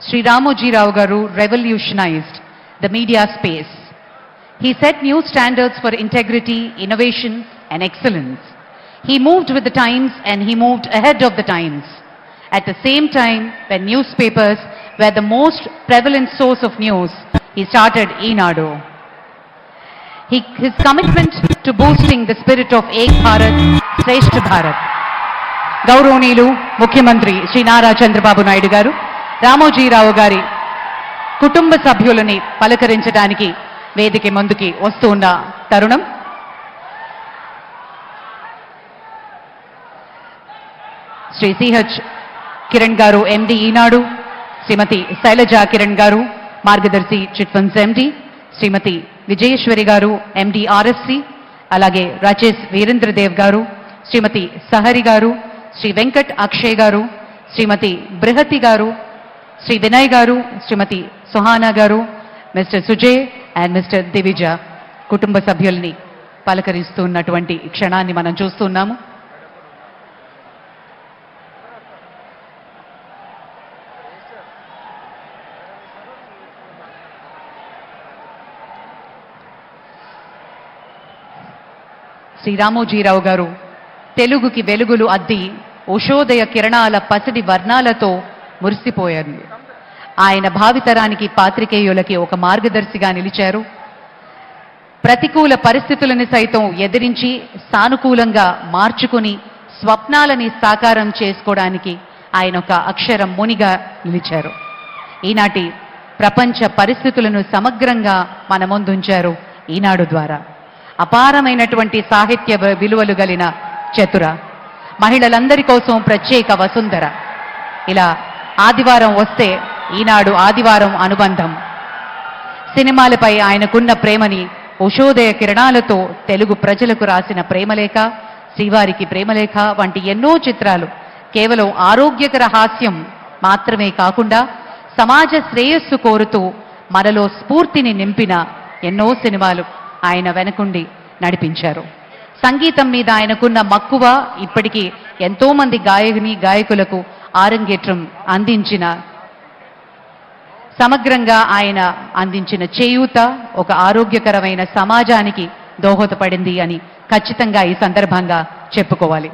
Sri Ramoji Rao Garu revolutionized the media space. He set new standards for integrity, innovation, and excellence. He moved with the times and he moved ahead of the times. At the same time, when newspapers were the most prevalent source of news, he started Eenadu. His commitment to boosting the spirit of Ek Bharat, Shreshth Bharat. గౌరవనీయులు ముఖ్యమంత్రి శ్రీ నారా చంద్రబాబు నాయుడు గారు రామోజీరావు గారి కుటుంబ సభ్యులని పలకరించడానికి వేదిక ముందుకి వస్తూ ఉన్న తరుణం. శ్రీ సిహెచ్ కిరణ్ గారు ఎండి ఈనాడు, శ్రీమతి శైలజా కిరణ్ గారు మార్గదర్శి చిట్ ఫండ్స్ ఎండి, శ్రీమతి విజయేశ్వరి గారు ఎండి ఆర్ఎఫ్సి, అలాగే రాజేష్ వీరేంద్రదేవ్ గారు, శ్రీమతి సహరి గారు, శ్రీ వెంకట్ అక్షయ్ గారు, శ్రీమతి బృహతి గారు, శ్రీ వినయ్ గారు, శ్రీమతి సుహానా గారు, mister Sujay and mister Divija కుటుంబ సభ్యుల్ని పలకరిస్తున్నటువంటి క్షణాన్ని మనం చూస్తున్నాము. శ్రీ రామోజీరావు గారు తెలుగుకి వెలుగులు అద్ది ఉషోదయ కిరణాల పసిడి వర్ణాలతో మురిసిపోయారు. ఆయన భావితరానికి పాత్రికేయులకి ఒక మార్గదర్శిగా నిలిచారు. ప్రతికూల పరిస్థితులను సైతం ఎదిరించి సానుకూలంగా మార్చుకుని స్వప్నాలని సాకారం చేసుకోవడానికి ఆయన ఒక అక్షరం మునిగా నిలిచారు. ఈనాటి ప్రపంచ పరిస్థితులను సమగ్రంగా మన ముందుంచారు ఈనాడు ద్వారా. అపారమైనటువంటి సాహిత్య విలువలు కలిగిన చతుర, మహిళలందరి కోసం ప్రత్యేక వసుంధర. ఇలా ఆదివారం వస్తే ఈనాడు ఆదివారం అనుబంధం. సినిమాలపై ఆయనకున్న ప్రేమని ఉషోదయ కిరణాలతో తెలుగు ప్రజలకు రాసిన ప్రేమలేఖ, శ్రీవారికి ప్రేమలేఖ వంటి ఎన్నో చిత్రాలు కేవలం ఆరోగ్యకర హాస్యం మాత్రమే కాకుండా సమాజ శ్రేయస్సు కోరుతూ మనలో స్ఫూర్తిని నింపిన ఎన్నో సినిమాలు ఆయన వెనకుండి నడిపించారు. సంగీతం మీద ఆయనకున్న మక్కువ ఇప్పటికీ ఎంతో మంది గాయకులకు ఆరంగేట్రం అందించిన, సమగ్రంగా ఆయన అందించిన చేయూత ఒక ఆరోగ్యకరమైన సమాజానికి దోహదపడింది అని ఖచ్చితంగా ఈ సందర్భంగా చెప్పుకోవాలి.